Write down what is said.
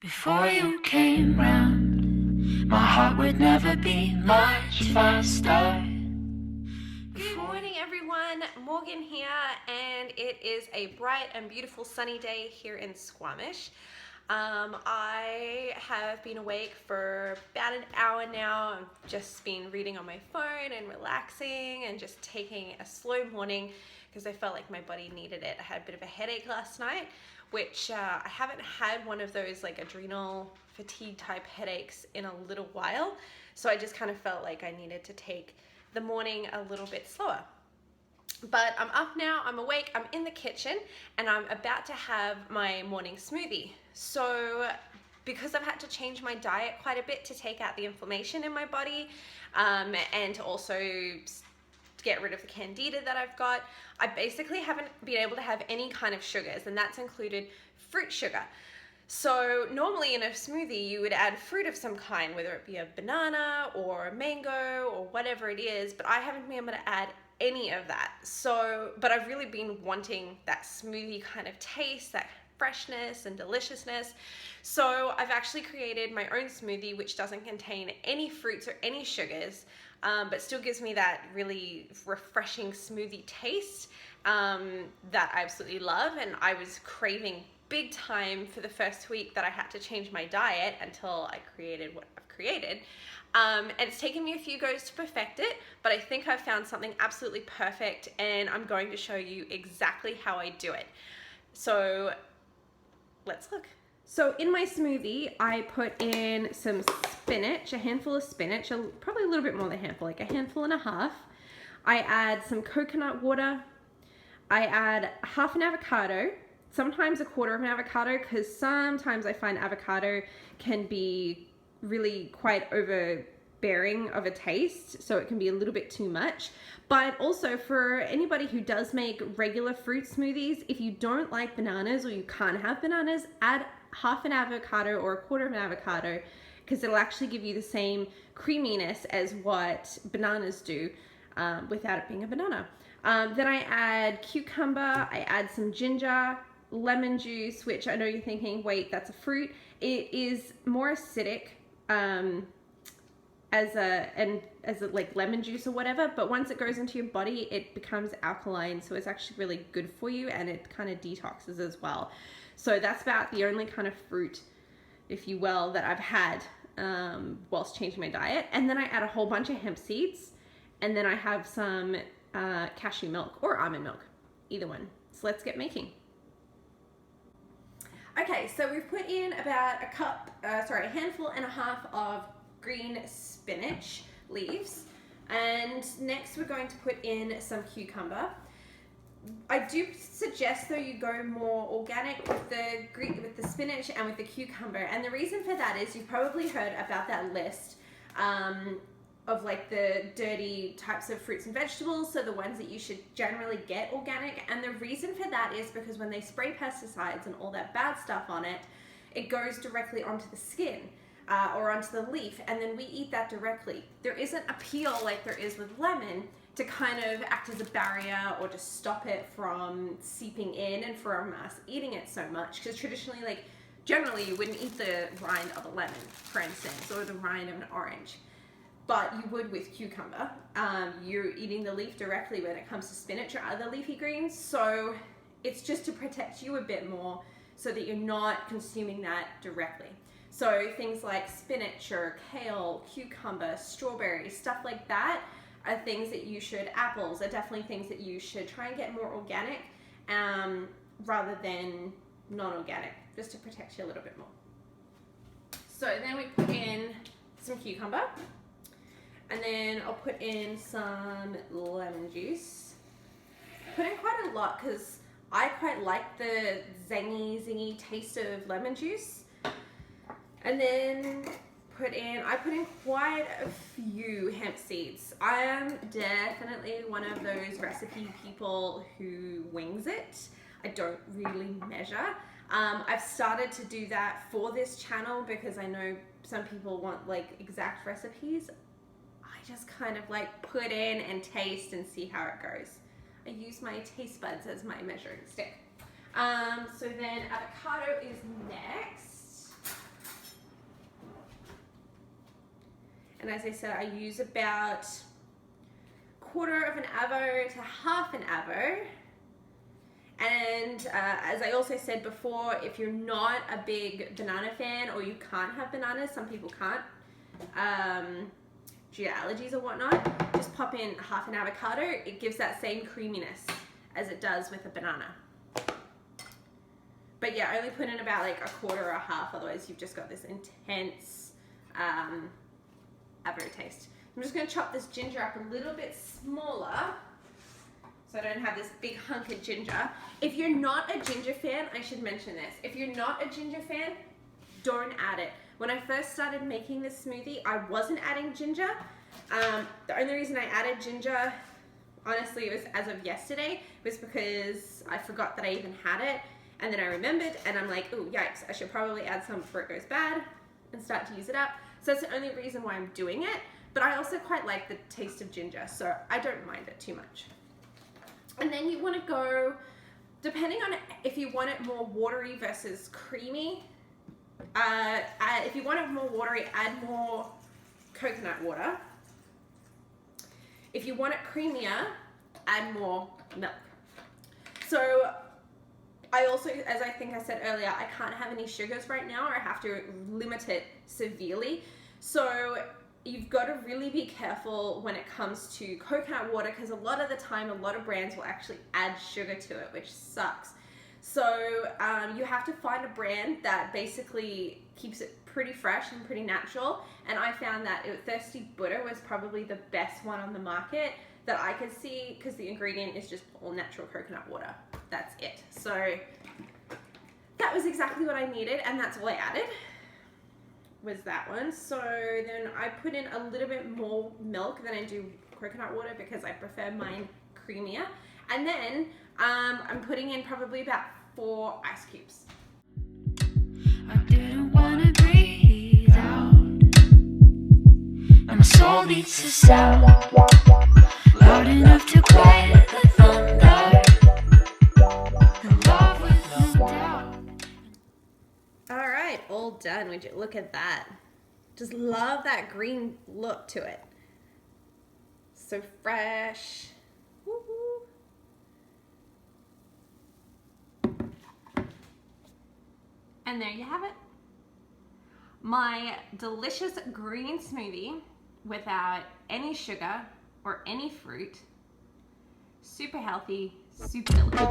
Before you came round, my heart would never beat much faster. Good morning, everyone. Morgan here, and it is a bright and beautiful sunny day here in Squamish. I have been awake for about an hour now. I've just been reading on my phone and relaxing and just taking a slow morning because I felt like my body needed it. I had a bit of a headache last night, which I haven't had one of those like adrenal fatigue type headaches in a little while. So I just kind of felt like I needed to take the morning a little bit slower. But I'm up now, I'm awake, I'm in the kitchen, and I'm about to have my morning smoothie. So because I've had to change my diet quite a bit to take out the inflammation in my body, and to also get rid of the candida that I've got, I basically haven't been able to have any kind of sugars, and that's included fruit sugar. So normally in a smoothie you would add fruit of some kind, whether it be a banana or a mango or whatever it is, but I haven't been able to add any of that. But I've really been wanting that smoothie kind of taste, that freshness and deliciousness. So I've actually created my own smoothie which doesn't contain any fruits or any sugars, but still gives me that really refreshing smoothie taste that I absolutely love. And I was craving big time for the first week that I had to change my diet until I created what I've created. And it's taken me a few goes to perfect it, but I think I've found something absolutely perfect, and I'm going to show you exactly how I do it. So let's look. So in my smoothie, I put in some spinach, a handful of spinach, probably a little bit more than a handful, like a handful and a half. I add some coconut water. I add half an avocado, sometimes a quarter of an avocado, because sometimes I find avocado can be really quite overbearing of a taste, so it can be a little bit too much. But also for anybody who does make regular fruit smoothies, if you don't like bananas or you can't have bananas, add half an avocado or a quarter of an avocado, because it'll actually give you the same creaminess as what bananas do without it being a banana. Then I add cucumber, I add some ginger, lemon juice, which I know you're thinking, wait, that's a fruit. It is more acidic as like lemon juice or whatever, but once it goes into your body, it becomes alkaline, so it's actually really good for you, and it kind of detoxes as well. So that's about the only kind of fruit, if you will, that I've had whilst changing my diet. And then I add a whole bunch of hemp seeds, and then I have some cashew milk or almond milk, either one. So let's get making. Okay, so we've put in about a handful and a half of green spinach leaves, and next we're going to put in some cucumber. I do suggest though you go more organic with the spinach and with the cucumber, and the reason for that is you've probably heard about that list of like the dirty types of fruits and vegetables, so the ones that you should generally get organic. And the reason for that is because when they spray pesticides and all that bad stuff on it, it goes directly onto the skin or onto the leaf, and then we eat that directly. There isn't a peel like there is with lemon to kind of act as a barrier or to stop it from seeping in and from us eating it so much, because traditionally, like generally you wouldn't eat the rind of a lemon, for instance, or the rind of an orange. But you would with cucumber. You're eating the leaf directly when it comes to spinach or other leafy greens, so it's just to protect you a bit more so that you're not consuming that directly. So things like spinach or kale, cucumber, strawberries, stuff like that are things that you should, apples are definitely things that you should try and get more organic rather than non-organic, just to protect you a little bit more. So then we put in some cucumber. And then I'll put in some lemon juice. Put in quite a lot because I quite like the zingy taste of lemon juice. And then I put in quite a few hemp seeds. I am definitely one of those recipe people who wings it. I don't really measure. I've started to do that for this channel because I know some people want like exact recipes. I just kind of like put in and taste and see how it goes. I use my taste buds as my measuring stick. So then avocado is next. And as I said, I use about quarter of an avo to half an avo. And as I also said before, if you're not a big banana fan or you can't have bananas, some people can't, due to allergies or whatnot, just pop in half an avocado. It gives that same creaminess as it does with a banana. But yeah, only put in about like a quarter or a half, otherwise you've just got this intense avo taste. I'm just going to chop this ginger up a little bit smaller so I don't have this big hunk of ginger. If you're not a ginger fan, I should mention this. If you're not a ginger fan, don't add it. When I first started making this smoothie, I wasn't adding ginger. The only reason I added ginger, honestly, it was as of yesterday, was because I forgot that I even had it. And then I remembered and I'm like, oh, yikes, I should probably add some before it goes bad and start to use it up. So that's the only reason why I'm doing it. But I also quite like the taste of ginger, so I don't mind it too much. And then you want to go, depending on if you want it more watery versus creamy, if you want it more watery, add more coconut water. If you want it creamier, add more milk. So I also, as I think I said earlier, I can't have any sugars right now, or I have to limit it severely. So you've got to really be careful when it comes to coconut water, because a lot of the time, a lot of brands will actually add sugar to it, which sucks. So you have to find a brand that basically keeps it pretty fresh and pretty natural. And I found that Thirsty Buddha was probably the best one on the market that I could see, because the ingredient is just all natural coconut water. That's it. So that was exactly what I needed, and that's all I added, was that one. So then I put in a little bit more milk than I do coconut water, because I prefer mine creamier. And then I'm putting in probably about 4 ice cubes. I didn't wanna breathe out, and my soul beats a sound loud enough to quiet the thunder. In love with no doubt. All right, all done. Would you look at that? Just love that green look to it. So fresh. Woo-hoo. And there you have it. My delicious green smoothie without any sugar or any fruit. Super healthy, super delicious.